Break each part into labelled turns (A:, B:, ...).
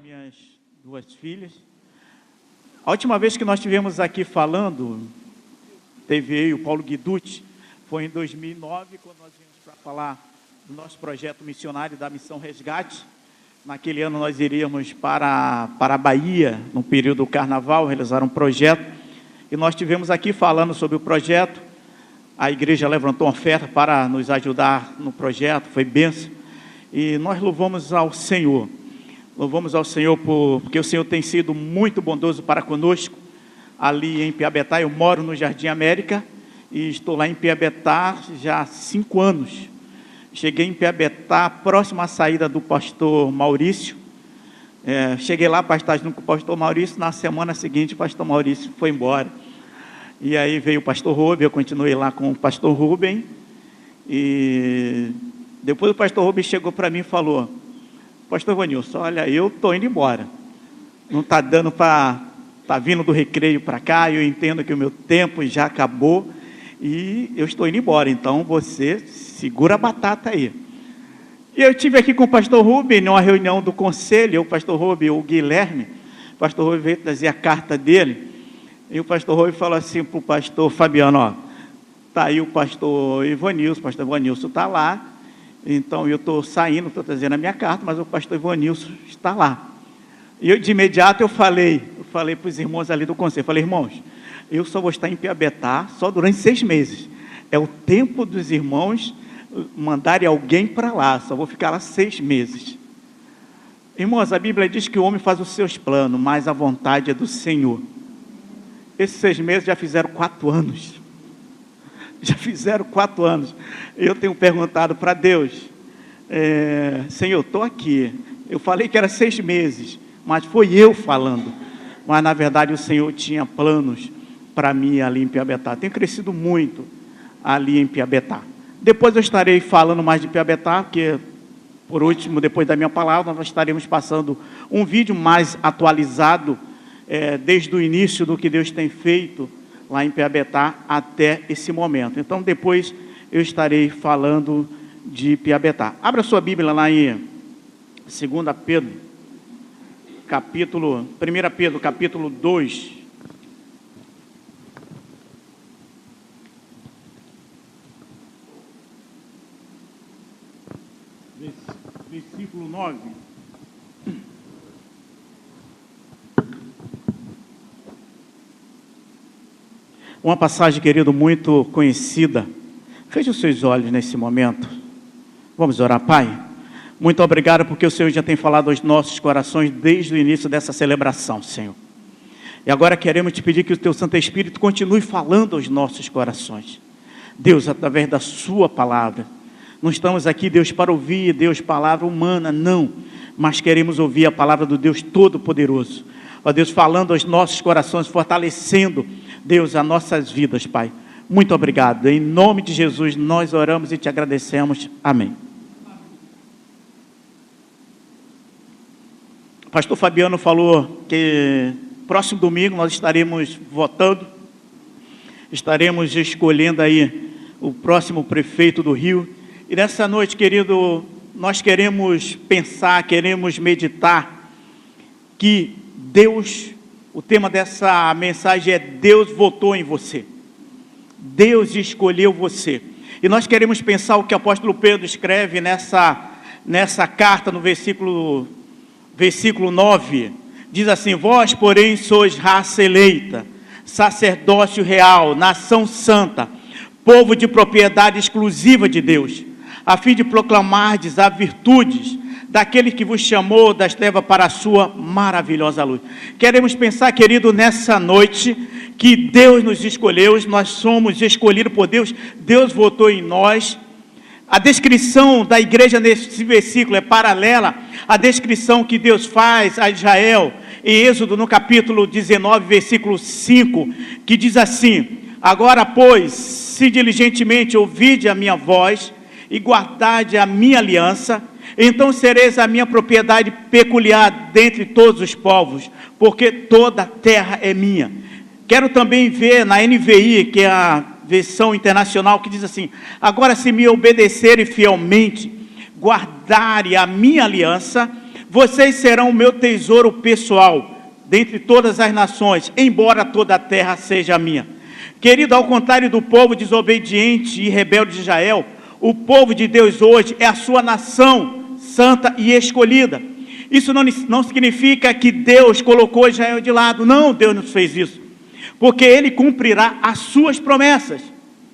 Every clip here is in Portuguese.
A: minhas duas filhas. A última vez que nós estivemos aqui falando, teve eu e o Paulo Guiducci, foi em 2009, quando nós viemos para falar do nosso projeto missionário da Missão Resgate. Naquele ano nós iríamos para a Bahia, no período do Carnaval, realizar um projeto. E nós estivemos aqui falando sobre o projeto. A igreja levantou uma oferta para nos ajudar no projeto, foi bênção. E nós louvamos ao Senhor. Louvamos ao Senhor porque o Senhor tem sido muito bondoso para conosco. Ali em Piabetá, eu moro no Jardim América e estou lá em Piabetá já há 5 anos. Cheguei em Piabetá, próximo à saída do pastor Maurício. Cheguei lá para estar junto com o pastor Maurício. Na semana seguinte, o pastor Maurício foi embora. E aí veio o pastor Rubem, eu continuei lá com o pastor Rubem. E depois o pastor Rubem chegou para mim e falou: pastor Vanilson, olha, eu estou indo embora. Não está dando para... Está vindo do recreio para cá, eu entendo que o meu tempo já acabou e eu estou indo embora, então você segura a batata aí. E eu estive aqui com o pastor Rubem, numa reunião do conselho, o pastor Rubem, o Guilherme, o pastor Rubem veio trazer a carta dele, e o pastor Rubem falou assim para o pastor Fabiano: ó, está aí o pastor Ivanilson está lá, então eu estou saindo, estou trazendo a minha carta, mas o pastor Ivanilson está lá. E eu, de imediato, eu falei para os irmãos ali do conselho, falei: irmãos, eu só vou estar em Piabetá só durante 6 meses. É o tempo dos irmãos mandarem alguém para lá, só vou ficar lá 6 meses. Irmãos, a Bíblia diz que o homem faz os seus planos, mas a vontade é do Senhor. Esses 6 meses já fizeram 4 anos. Já fizeram 4 anos. Eu tenho perguntado para Deus: Senhor, estou aqui. Eu falei que era 6 meses, mas foi eu falando. Mas, na verdade, o Senhor tinha planos para mim ali em Piabetá. Tenho crescido muito ali em Piabetá. Depois eu estarei falando mais de Piabetá, porque, por último, depois da minha palavra, nós estaremos passando um vídeo mais atualizado, desde o início do que Deus tem feito lá em Piabetá até esse momento. Então, depois eu estarei falando de Piabetá. Abra sua Bíblia lá em 2 Pedro, 1 Pedro, capítulo 2. Versículo 9. Uma passagem, querido, muito conhecida. Feche os seus olhos nesse momento. Vamos orar. Pai, muito obrigado porque o Senhor já tem falado aos nossos corações desde o início dessa celebração, Senhor. E agora queremos te pedir que o Teu Santo Espírito continue falando aos nossos corações. Deus, através da Sua palavra. Não estamos aqui, Deus, para ouvir, Deus, palavra humana, não. Mas queremos ouvir a palavra do Deus Todo-Poderoso. Ó Deus, falando aos nossos corações, fortalecendo, Deus, as nossas vidas, Pai. Muito obrigado. Em nome de Jesus, nós oramos e te agradecemos. Amém. O pastor Fabiano falou que próximo domingo nós estaremos votando, estaremos escolhendo aí o próximo prefeito do Rio. E nessa noite, querido, nós queremos pensar, queremos meditar que Deus, o tema dessa mensagem é: Deus votou em você. Deus escolheu você. E nós queremos pensar o que o apóstolo Pedro escreve nessa carta, no versículo 9, diz assim: vós, porém, sois raça eleita, sacerdócio real, nação santa, povo de propriedade exclusiva de Deus, a fim de proclamardes as virtudes daquele que vos chamou das trevas para a sua maravilhosa luz. Queremos pensar, querido, nessa noite, que Deus nos escolheu, nós somos escolhidos por Deus, Deus votou em nós. A descrição da igreja nesse versículo é paralela à descrição que Deus faz a Israel em Êxodo, no capítulo 19, versículo 5, que diz assim: agora, pois, se diligentemente ouvide a minha voz e guardade a minha aliança, então sereis a minha propriedade peculiar dentre todos os povos, porque toda a terra é minha. Quero também ver na NVI, que é a versão internacional, que diz assim: agora, se me obedecerem fielmente, guardarem a minha aliança, Vocês serão o meu tesouro pessoal, dentre todas as nações, embora toda a terra seja minha. Querido, ao contrário do povo desobediente e rebelde de Israel, o povo de Deus hoje é a sua nação santa e escolhida. Isso não significa que Deus colocou Israel de lado. Não, Deus não fez isso. Porque Ele cumprirá as suas promessas.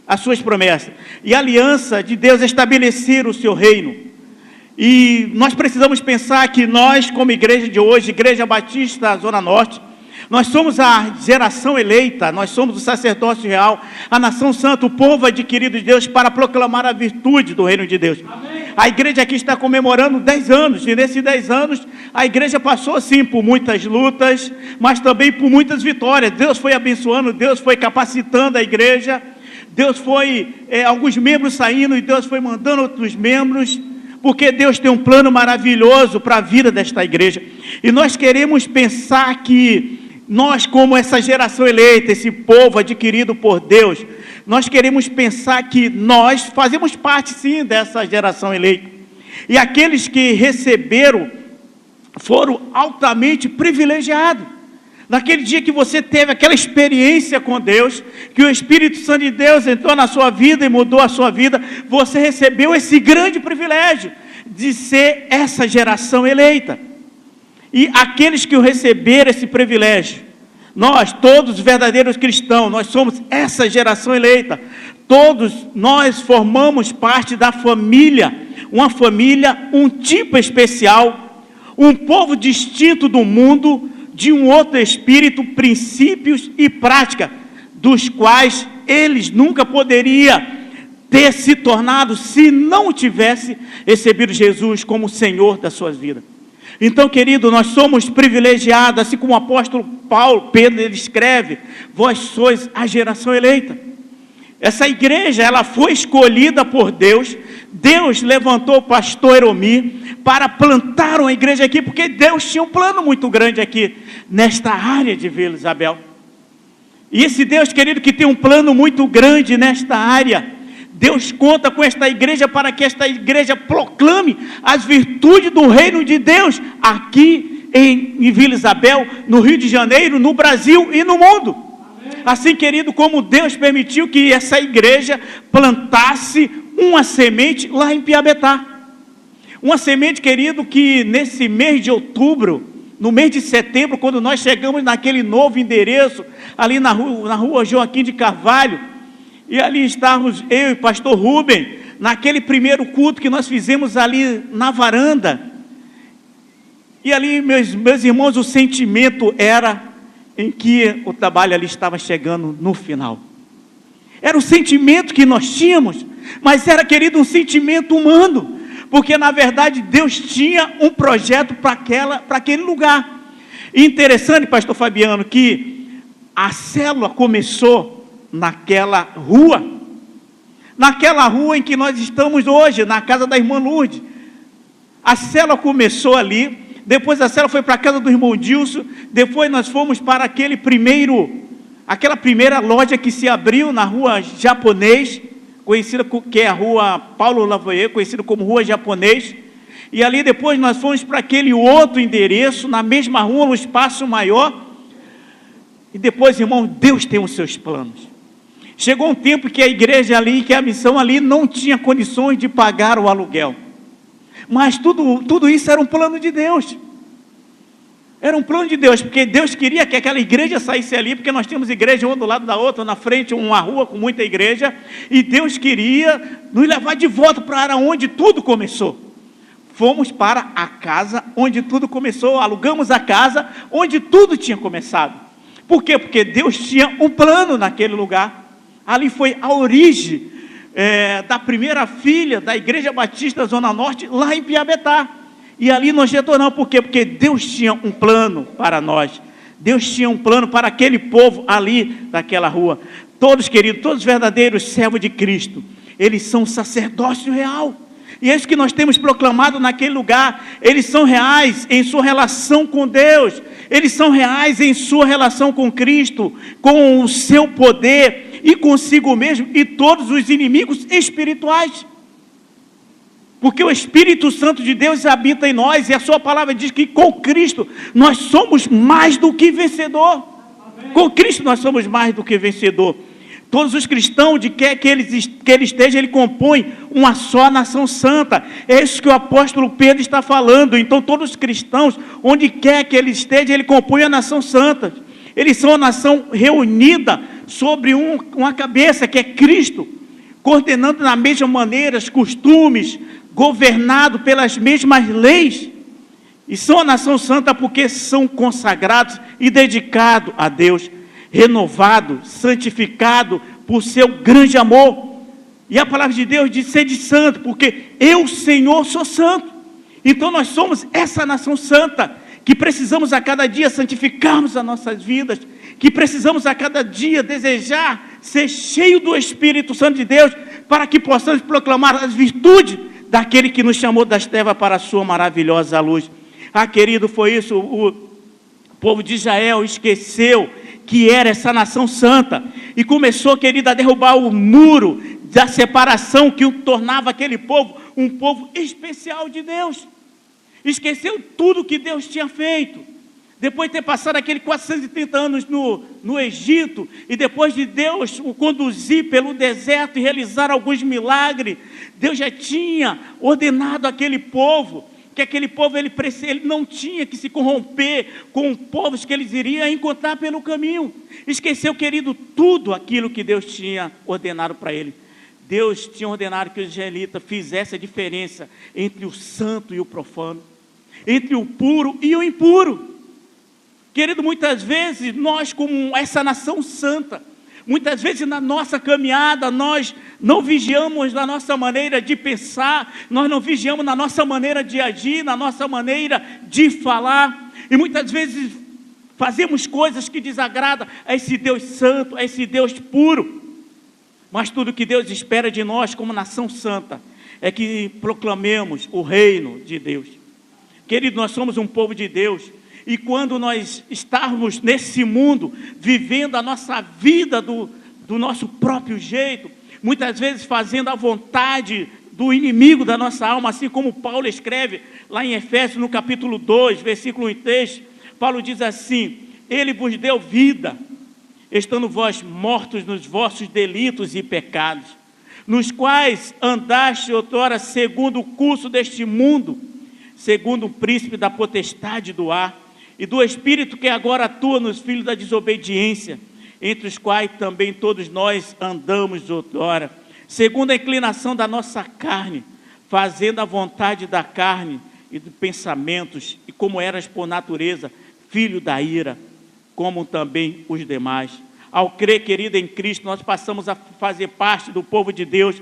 A: As suas promessas. E a aliança de Deus é estabelecer o seu reino. E nós precisamos pensar que nós, como igreja de hoje, Igreja Batista Zona Norte, nós somos a geração eleita, nós somos o sacerdócio real, a nação santa, o povo adquirido de Deus para proclamar a virtude do reino de Deus. Amém. A igreja aqui está comemorando 10 anos, e nesses 10 anos a igreja passou sim por muitas lutas, mas também por muitas vitórias. Deus foi abençoando, Deus foi capacitando a igreja, Deus foi, alguns membros saindo e Deus foi mandando outros membros, porque Deus tem um plano maravilhoso para a vida desta igreja. E nós queremos pensar que nós, como essa geração eleita, esse povo adquirido por Deus, nós queremos pensar que nós fazemos parte sim dessa geração eleita. E aqueles que receberam foram altamente privilegiados. Naquele dia que você teve aquela experiência com Deus, que o Espírito Santo de Deus entrou na sua vida e mudou a sua vida, você recebeu esse grande privilégio de ser essa geração eleita. E aqueles que receberam esse privilégio, nós, todos os verdadeiros cristãos, nós somos essa geração eleita. Todos nós formamos parte da família, uma família, um tipo especial, um povo distinto do mundo, de um outro espírito, princípios e prática, dos quais eles nunca poderiam ter se tornado se não tivesse recebido Jesus como Senhor das suas vidas. Então, querido, nós somos privilegiados, assim como o apóstolo Pedro, ele escreve, vós sois a geração eleita. Essa igreja, ela foi escolhida por Deus. Deus levantou o pastor Eromi para plantar uma igreja aqui, porque Deus tinha um plano muito grande aqui, nesta área de Vila Isabel. E esse Deus, querido, que tem um plano muito grande nesta área, Deus conta com esta igreja para que esta igreja proclame as virtudes do reino de Deus aqui em Vila Isabel, no Rio de Janeiro, no Brasil e no mundo. Amém. Assim, querido, como Deus permitiu que essa igreja plantasse uma semente lá em Piabetá. Uma semente, querido, que nesse mês de outubro, no mês de setembro, quando nós chegamos naquele novo endereço, ali na rua Joaquim de Carvalho, e ali estávamos eu e o pastor Rubem, naquele primeiro culto que nós fizemos ali na varanda. E ali, meus irmãos, o sentimento era em que o trabalho ali estava chegando no final. Era o sentimento que nós tínhamos, mas era, querido, um sentimento humano, porque na verdade Deus tinha um projeto para aquele lugar. E interessante, pastor Fabiano, que a célula começou naquela rua em que nós estamos hoje, na casa da irmã Lourdes. A célula começou ali, depois a célula foi para a casa do irmão Dilson, depois nós fomos para aquela primeira loja que se abriu na rua Japonês, conhecida que é a rua Paulo Lavoie, conhecida como rua Japonês, e ali depois nós fomos para aquele outro endereço, na mesma rua, um espaço maior, e depois, irmão, Deus tem os seus planos. Chegou um tempo que a igreja ali, que a missão ali não tinha condições de pagar o aluguel. Mas tudo isso era um plano de Deus. Era um plano de Deus, porque Deus queria que aquela igreja saísse ali, porque nós temos igreja uma do lado da outra, na frente uma rua com muita igreja, e Deus queria nos levar de volta para onde tudo começou. Fomos para a casa onde tudo começou, alugamos a casa onde tudo tinha começado. Por quê? Porque Deus tinha um plano naquele lugar. Ali foi a origem da primeira filha da Igreja Batista Zona Norte, lá em Piabetá. E ali nós retornamos. Por quê? Porque Deus tinha um plano para nós. Deus tinha um plano para aquele povo ali daquela rua. Todos, queridos, todos os verdadeiros servos de Cristo, eles são sacerdócio real. E é isso que nós temos proclamado naquele lugar. Eles são reais em sua relação com Deus. Eles são reais em sua relação com Cristo, com o seu poder e consigo mesmo e todos os inimigos espirituais. Porque o Espírito Santo de Deus habita em nós, e a sua palavra diz que com Cristo nós somos mais do que vencedor. Amém. Com Cristo nós somos mais do que vencedor. Todos os cristãos, de quer que ele esteja, ele compõe uma só nação santa. É isso que o apóstolo Pedro está falando. Então todos os cristãos, onde quer que ele esteja, ele compõe a nação santa. Eles são a nação reunida sobre uma cabeça, que é Cristo, coordenando da mesma maneira os costumes, governado pelas mesmas leis. E são a nação santa porque são consagrados e dedicados a Deus, renovado, santificado por seu grande amor. E a palavra de Deus diz: sede santo, porque eu, Senhor, sou santo. Então nós somos essa nação santa, que precisamos a cada dia santificarmos as nossas vidas, que precisamos a cada dia desejar ser cheio do Espírito Santo de Deus, para que possamos proclamar as virtudes daquele que nos chamou das trevas para a sua maravilhosa luz. Ah, querido, foi isso, o povo de Israel esqueceu que era essa nação santa, e começou, querido, a derrubar o muro da separação que o tornava aquele povo um povo especial de Deus. Esqueceu tudo que Deus tinha feito, depois de ter passado aqueles 430 anos no Egito, e depois de Deus o conduzir pelo deserto e realizar alguns milagres, Deus já tinha ordenado aquele povo, que aquele povo ele não tinha que se corromper com povos que eles iriam encontrar pelo caminho. Esqueceu, querido, tudo aquilo que Deus tinha ordenado para ele. Deus tinha ordenado que os israelitas fizessem a diferença entre o santo e o profano, entre o puro e o impuro. Querido, muitas vezes nós, como essa nação santa, muitas vezes na nossa caminhada nós não vigiamos na nossa maneira de pensar, nós não vigiamos na nossa maneira de agir, na nossa maneira de falar, e muitas vezes fazemos coisas que desagradam a esse Deus santo, a esse Deus puro. Mas tudo que Deus espera de nós como nação santa é que proclamemos o reino de Deus. Querido, nós somos um povo de Deus, e quando nós estarmos nesse mundo, vivendo a nossa vida do nosso próprio jeito, muitas vezes fazendo a vontade do inimigo da nossa alma, assim como Paulo escreve lá em Efésios, no capítulo 2, versículo 1 e 3, Paulo diz assim: ele vos deu vida, estando vós mortos nos vossos delitos e pecados, nos quais andaste outrora segundo o curso deste mundo, segundo o príncipe da potestade do ar, e do espírito que agora atua nos filhos da desobediência, entre os quais também todos nós andamos outrora, segundo a inclinação da nossa carne, fazendo a vontade da carne e dos pensamentos, e como eras por natureza, filho da ira, como também os demais. Ao crer, querido, em Cristo, nós passamos a fazer parte do povo de Deus,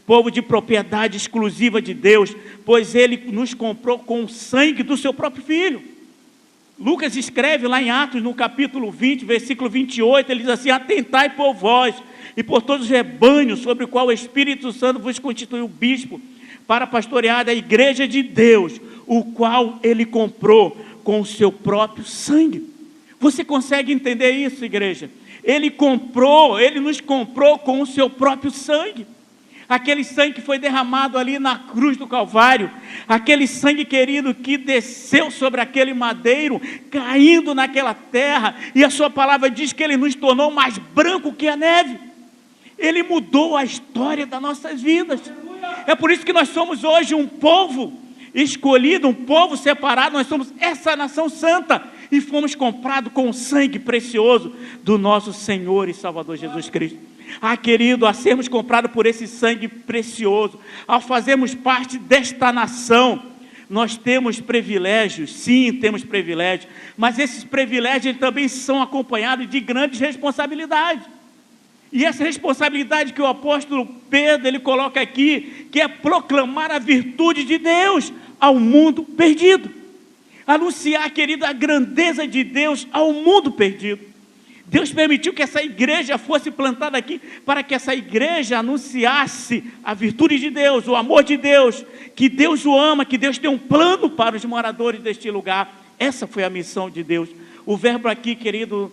A: povo de propriedade exclusiva de Deus, pois Ele nos comprou com o sangue do seu próprio Filho. Lucas escreve lá em Atos, no capítulo 20, versículo 28, ele diz assim: atentai por vós e por todos os rebanhos sobre o qual o Espírito Santo vos constituiu bispo, para pastorear a igreja de Deus, o qual Ele comprou com o seu próprio sangue. Você consegue entender isso, igreja? Ele nos comprou com o seu próprio sangue. Aquele sangue que foi derramado ali na cruz do Calvário, aquele sangue, querido, que desceu sobre aquele madeiro, caindo naquela terra, e a sua palavra diz que Ele nos tornou mais branco que a neve. Ele mudou a história das nossas vidas. É por isso que nós somos hoje um povo escolhido, um povo separado. Nós somos essa nação santa, e fomos comprados com o sangue precioso do nosso Senhor e Salvador Jesus Cristo. Ah, querido, a sermos comprados por esse sangue precioso, ao fazermos parte desta nação, nós temos privilégios, sim, temos privilégios, mas esses privilégios também são acompanhados de grandes responsabilidades. E essa responsabilidade que o apóstolo Pedro ele coloca aqui, que é proclamar a virtude de Deus ao mundo perdido. Anunciar, querido, a grandeza de Deus ao mundo perdido. Deus permitiu que essa igreja fosse plantada aqui, para que essa igreja anunciasse a virtude de Deus, o amor de Deus, que Deus o ama, que Deus tem um plano para os moradores deste lugar. Essa foi a missão de Deus. O verbo aqui, querido,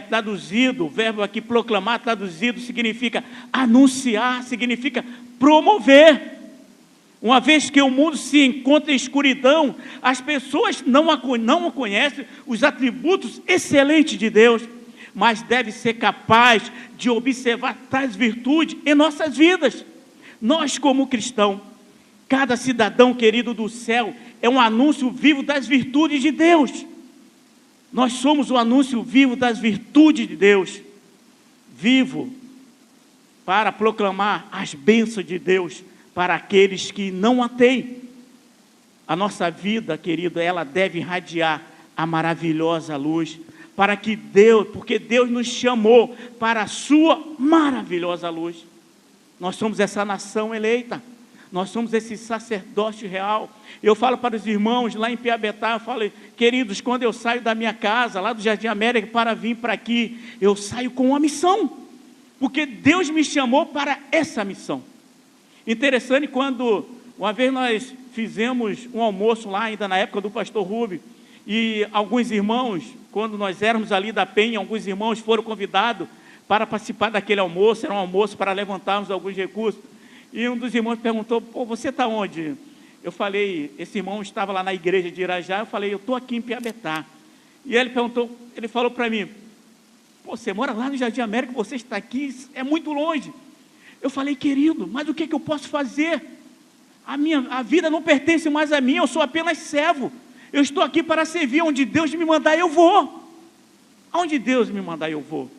A: traduzido, o verbo aqui proclamar, traduzido, significa anunciar, significa promover. Uma vez que o mundo se encontra em escuridão, as pessoas não conhecem os atributos excelentes de Deus, mas deve ser capaz de observar tais virtudes em nossas vidas. Nós, como cristãos, cada cidadão querido do céu é um anúncio vivo das virtudes de Deus. Nós somos o anúncio vivo das virtudes de Deus, vivo para proclamar as bênçãos de Deus para aqueles que não a têm. A nossa vida, querido, ela deve irradiar a maravilhosa luz, porque Deus nos chamou para a sua maravilhosa luz. Nós somos essa nação eleita, nós somos esse sacerdócio real. Eu falo para os irmãos lá em Piabetá, eu falo, queridos, quando eu saio da minha casa, lá do Jardim América, para vir para aqui, eu saio com uma missão, porque Deus me chamou para essa missão. Interessante, quando uma vez nós fizemos um almoço lá, ainda na época do pastor Rubem, e alguns irmãos, quando nós éramos ali da Penha, alguns irmãos foram convidados para participar daquele almoço, era um almoço para levantarmos alguns recursos, e um dos irmãos perguntou, você está onde? Eu falei, esse irmão estava lá na igreja de Irajá, eu falei, eu estou aqui em Piabetá. E ele falou para mim, você mora lá no Jardim América, você está aqui, é muito longe. Eu falei, querido, mas o que eu posso fazer? A vida não pertence mais a mim, eu sou apenas servo. Eu estou aqui para servir, onde Deus me mandar eu vou. Aonde Deus me mandar eu vou.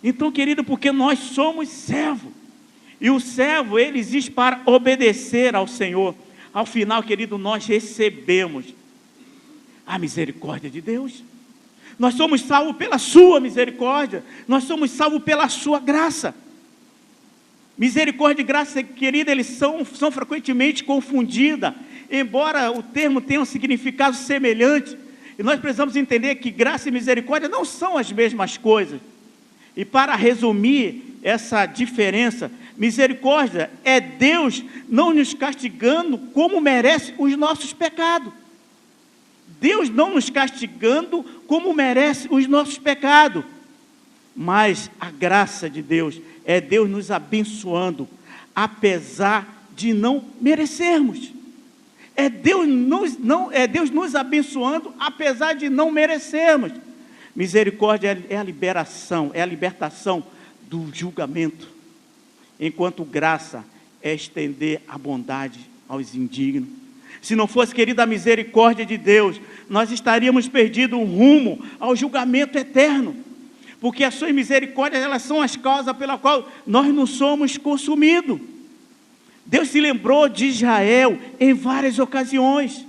A: Então, querido, porque nós somos servo. E o servo, ele existe para obedecer ao Senhor. Ao final, querido, nós recebemos a misericórdia de Deus. Nós somos salvos pela sua misericórdia. Nós somos salvos pela sua graça. Misericórdia e graça, querida, eles são frequentemente confundidas, embora o termo tenha um significado semelhante, e nós precisamos entender que graça e misericórdia não são as mesmas coisas. E para resumir essa diferença, misericórdia é Deus não nos castigando como merece os nossos pecados. Deus não nos castigando como merece os nossos pecados. Mas a graça de Deus é Deus nos abençoando, apesar de não merecermos. É Deus nos abençoando, apesar de não merecermos. Misericórdia é a liberação, é a libertação do julgamento, enquanto graça é estender a bondade aos indignos. Se não fosse, querida, a misericórdia de Deus, nós estaríamos perdidos rumo ao julgamento eterno. Porque as suas misericórdias, elas são as causas pela qual nós não somos consumidos. Deus se lembrou de Israel em várias ocasiões.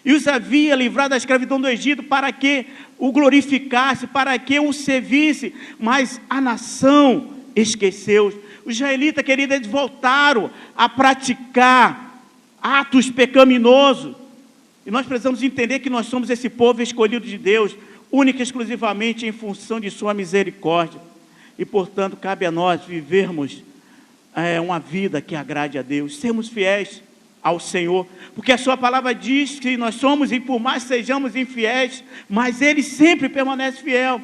A: E os havia livrado da escravidão do Egito para que o glorificasse, para que o servisse. Mas a nação esqueceu. Os israelitas, queridos, eles voltaram a praticar atos pecaminosos. E nós precisamos entender que nós somos esse povo escolhido de Deus, única e exclusivamente em função de sua misericórdia. E, portanto, cabe a nós vivermos uma vida que agrade a Deus, sermos fiéis ao Senhor, porque a sua palavra diz que nós somos, e por mais sejamos infiéis, mas Ele sempre permanece fiel.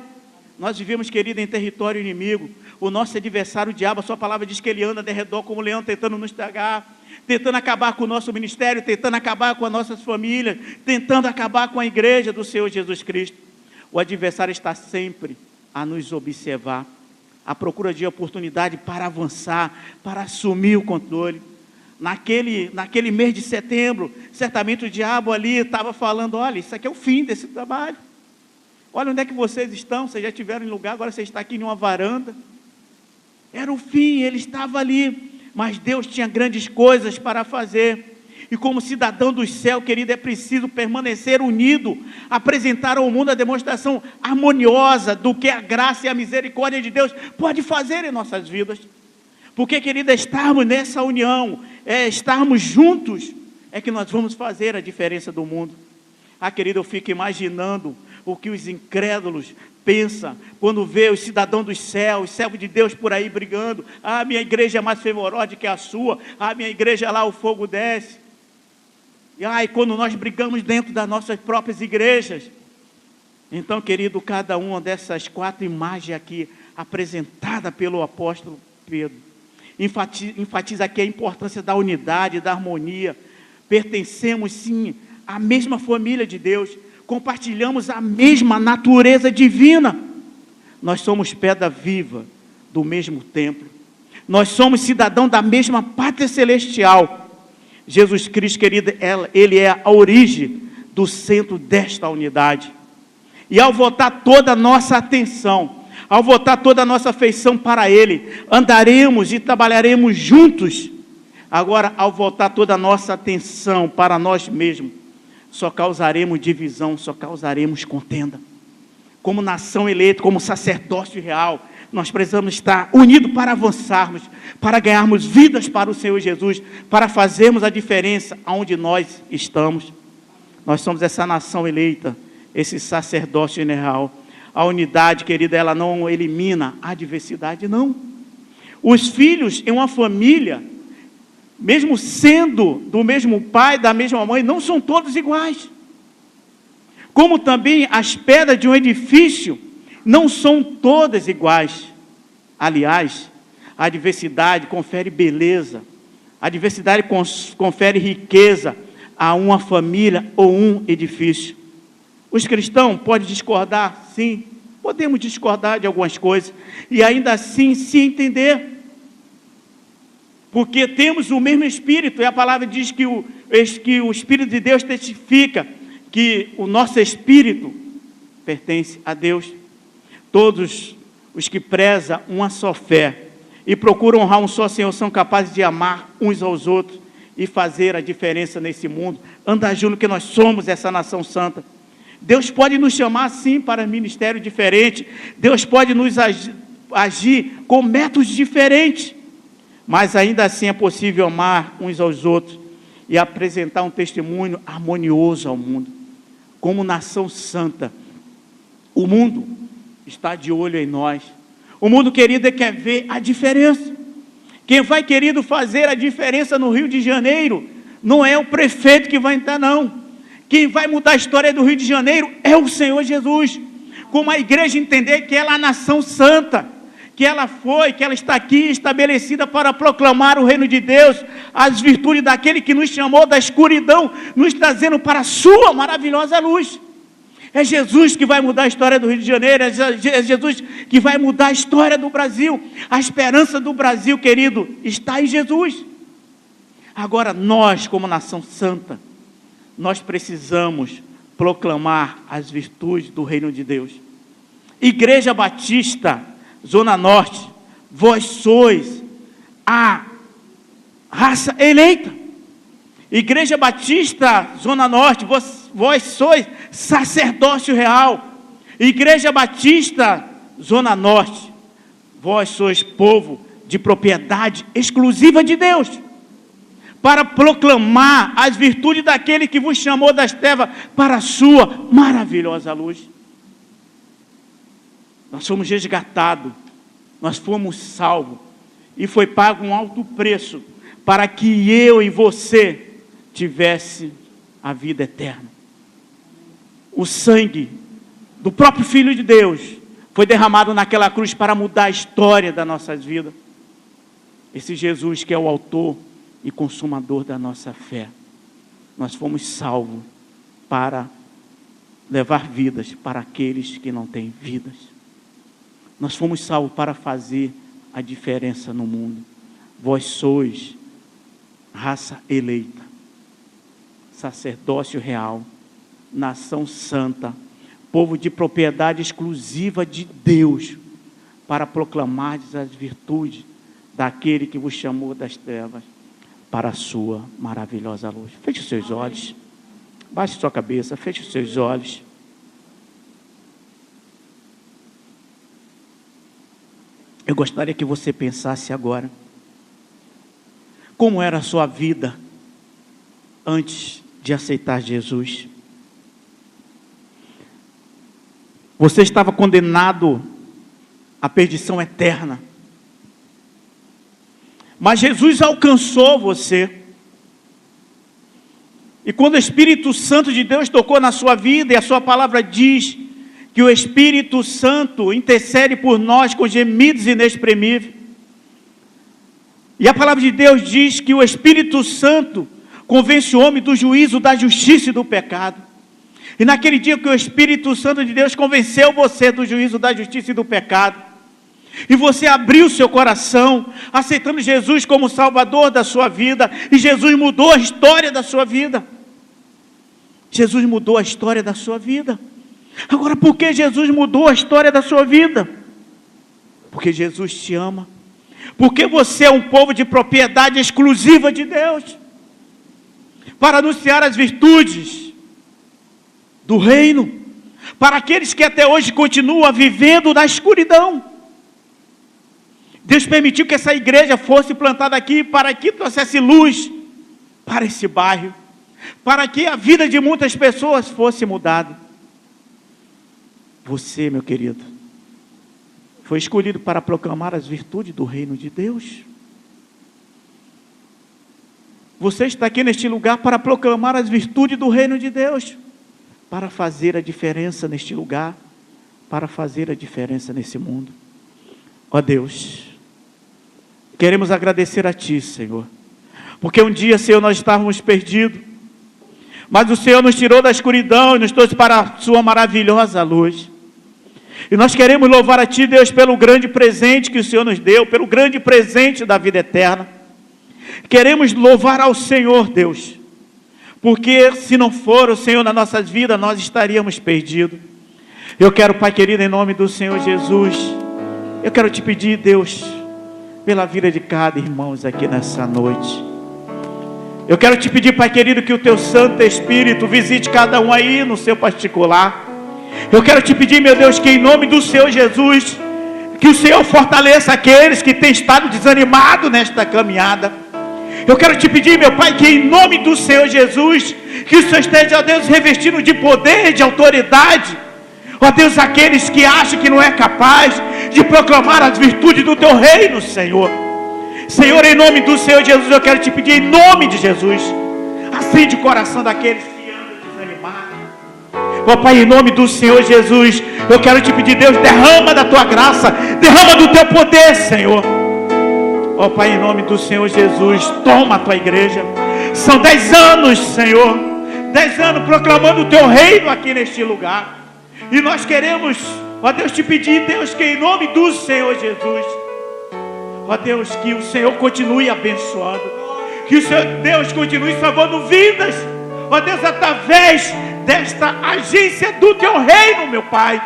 A: Nós vivemos, querido, em território inimigo. O nosso adversário, o diabo, a sua palavra diz que ele anda de redor como leão, tentando nos tragar, tentando acabar com o nosso ministério, tentando acabar com as nossas famílias, tentando acabar com a igreja do Senhor Jesus Cristo. O adversário está sempre a nos observar, à procura de oportunidade para avançar, para assumir o controle. Naquele mês de setembro, certamente o diabo ali estava falando, olha, isso aqui é o fim desse trabalho. Olha onde é que vocês estão, vocês já estiveram em lugar, agora você está aqui em uma varanda. Era o fim, ele estava ali, mas Deus tinha grandes coisas para fazer. E como cidadão do céu, querido, é preciso permanecer unido, apresentar ao mundo a demonstração harmoniosa do que a graça e a misericórdia de Deus pode fazer em nossas vidas. Porque, querido, estarmos nessa união, estarmos juntos, é que nós vamos fazer a diferença do mundo. Querido, eu fico imaginando o que os incrédulos pensam quando vê os cidadãos dos céus, os servos de Deus por aí brigando. Minha igreja é mais fervorosa que a sua. Minha igreja lá o fogo desce. E quando nós brigamos dentro das nossas próprias igrejas. Então, querido, cada uma dessas 4 imagens aqui, apresentada pelo apóstolo Pedro, enfatiza aqui a importância da unidade, da harmonia. Pertencemos sim à mesma família de Deus, compartilhamos a mesma natureza divina. Nós somos pedra viva do mesmo templo. Nós somos cidadãos da mesma pátria celestial. Jesus Cristo, querido, Ele é a origem do centro desta unidade. E ao voltar toda a nossa atenção, ao voltar toda a nossa afeição para Ele, andaremos e trabalharemos juntos. Agora, ao voltar toda a nossa atenção para nós mesmos, só causaremos divisão, só causaremos contenda. Como nação eleita, como sacerdócio real, nós precisamos estar unidos para avançarmos, para ganharmos vidas para o Senhor Jesus, para fazermos a diferença aonde nós estamos. Nós somos essa nação eleita, esse sacerdócio real. A unidade, querida, ela não elimina a diversidade, não. Os filhos em uma família, mesmo sendo do mesmo pai, da mesma mãe, não são todos iguais. Como também as pedras de um edifício não são todas iguais. Aliás, a diversidade confere beleza, a diversidade confere riqueza a uma família ou um edifício. Os cristãos podem discordar, sim, podemos discordar de algumas coisas, e ainda assim se entender, porque temos o mesmo Espírito, e a palavra diz que o Espírito de Deus testifica que o nosso Espírito pertence a Deus. Todos os que prezam uma só fé e procuram honrar um só Senhor são capazes de amar uns aos outros e fazer a diferença nesse mundo, andar junto, que nós somos essa nação santa. Deus pode nos chamar sim para ministério diferente, Deus pode nos agir com métodos diferentes, mas ainda assim é possível amar uns aos outros e apresentar um testemunho harmonioso ao mundo. Como nação santa, o mundo está de olho em nós. O mundo, querido, quer ver a diferença. Quem vai, querido, fazer a diferença no Rio de Janeiro não é o prefeito que vai entrar, não. Quem vai mudar a história do Rio de Janeiro é o Senhor Jesus. Como a igreja entender que ela é a nação santa, que ela está aqui estabelecida para proclamar o reino de Deus, as virtudes daquele que nos chamou da escuridão, nos trazendo para a sua maravilhosa luz. É Jesus que vai mudar a história do Rio de Janeiro, é Jesus que vai mudar a história do Brasil. A esperança do Brasil, querido, está em Jesus. Agora, nós, como nação santa, nós precisamos proclamar as virtudes do reino de Deus. Igreja Batista, Zona Norte, vós sois a raça eleita. Igreja Batista, Zona Norte, vós sois sacerdócio real. Igreja Batista, Zona Norte, vós sois povo de propriedade exclusiva de Deus, para proclamar as virtudes daquele que vos chamou das trevas para a sua maravilhosa luz. Nós fomos resgatados, nós fomos salvos, e foi pago um alto preço para que eu e você tivesse a vida eterna. O sangue do próprio Filho de Deus foi derramado naquela cruz para mudar a história das nossas vidas. Esse Jesus que é o autor e consumador da nossa fé. Nós fomos salvos para levar vidas para aqueles que não têm vidas. Nós fomos salvos para fazer a diferença no mundo. Vós sois raça eleita, sacerdócio real, nação santa, povo de propriedade exclusiva de Deus, para proclamar as virtudes daquele que vos chamou das trevas para a sua maravilhosa luz. Feche os seus olhos, baixe sua cabeça, feche os seus olhos. Eu gostaria que você pensasse agora, como era a sua vida antes de aceitar Jesus? Você estava condenado à perdição eterna, mas Jesus alcançou você, e quando o Espírito Santo de Deus tocou na sua vida, e a sua palavra diz que o Espírito Santo intercede por nós com gemidos inexprimíveis, E a palavra de Deus diz que o Espírito Santo convence o homem do juízo, da justiça e do pecado. E naquele dia que o Espírito Santo de Deus convenceu você do juízo, da justiça e do pecado, e você abriu seu coração, aceitando Jesus como Salvador da sua vida, e Jesus mudou a história da sua vida. Jesus mudou a história da sua vida. Agora, por que Jesus mudou a história da sua vida? Porque Jesus te ama. Porque você é um povo de propriedade exclusiva de Deus, para anunciar as virtudes do reino, para aqueles que até hoje continuam vivendo na escuridão. Deus permitiu que essa igreja fosse plantada aqui, para que trouxesse luz para esse bairro, para que a vida de muitas pessoas fosse mudada. Você, meu querido, foi escolhido para proclamar as virtudes do reino de Deus. Você está aqui neste lugar para proclamar as virtudes do reino de Deus, para fazer a diferença neste lugar, para fazer a diferença nesse mundo. Ó Deus, queremos agradecer a Ti, Senhor, porque um dia, Senhor, nós estávamos perdidos, mas o Senhor nos tirou da escuridão e nos trouxe para a Sua maravilhosa luz. E nós queremos louvar a Ti, Deus, pelo grande presente que o Senhor nos deu, pelo grande presente da vida eterna. Queremos louvar ao Senhor, Deus, porque se não for o Senhor nas nossas vidas, nós estaríamos perdidos. Eu quero, Pai querido, em nome do Senhor Jesus, eu quero Te pedir, Deus, pela vida de cada irmão aqui nessa noite. Eu quero Te pedir, Pai querido, que o Teu Santo Espírito visite cada um aí no seu particular. Eu quero Te pedir, meu Deus, que em nome do Senhor Jesus, que o Senhor fortaleça aqueles que têm estado desanimados nesta caminhada. Eu quero Te pedir, meu Pai, que em nome do Senhor Jesus, que o Senhor esteja, ó Deus, revestindo de poder, de autoridade, ó Deus, aqueles que acham que não é capaz de proclamar as virtudes do Teu reino, Senhor. Senhor, em nome do Senhor Jesus, eu quero Te pedir, em nome de Jesus, acende o coração daqueles que andam desanimados. Ó Pai, em nome do Senhor Jesus, eu quero Te pedir, Deus, derrama da Tua graça, derrama do Teu poder, Senhor. Ó Pai, em nome do Senhor Jesus, toma a Tua igreja. São 10 anos, Senhor, 10 anos proclamando o Teu reino aqui neste lugar. E nós queremos, ó Deus, Te pedir, Deus, que em nome do Senhor Jesus, ó Deus, que o Senhor continue abençoando, que o Senhor, Deus, continue salvando vidas, ó Deus, através desta agência do Teu reino, meu Pai.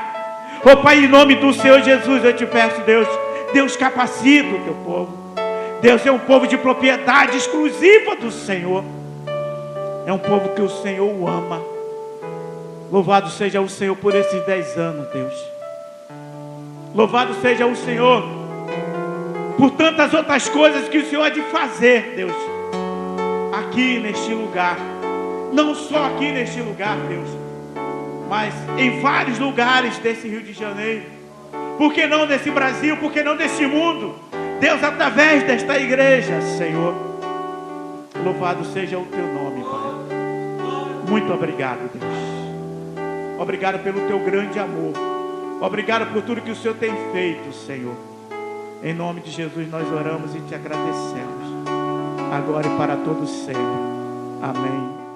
A: Ó Pai, em nome do Senhor Jesus, eu Te peço, Deus, Deus, capacita o Teu povo. Deus, é um povo de propriedade exclusiva do Senhor, é um povo que o Senhor ama. Louvado seja o Senhor por esses 10 anos, Deus. Louvado seja o Senhor por tantas outras coisas que o Senhor há de fazer, Deus, aqui neste lugar. Não só aqui neste lugar, Deus, mas em vários lugares desse Rio de Janeiro. Por que não desse Brasil? Por que não desse mundo? Deus, através desta igreja, Senhor. Louvado seja o Teu nome, Pai. Muito obrigado, Deus. Obrigado pelo Teu grande amor. Obrigado por tudo que o Senhor tem feito, Senhor. Em nome de Jesus nós oramos e Te agradecemos, agora e para todos sempre. Amém.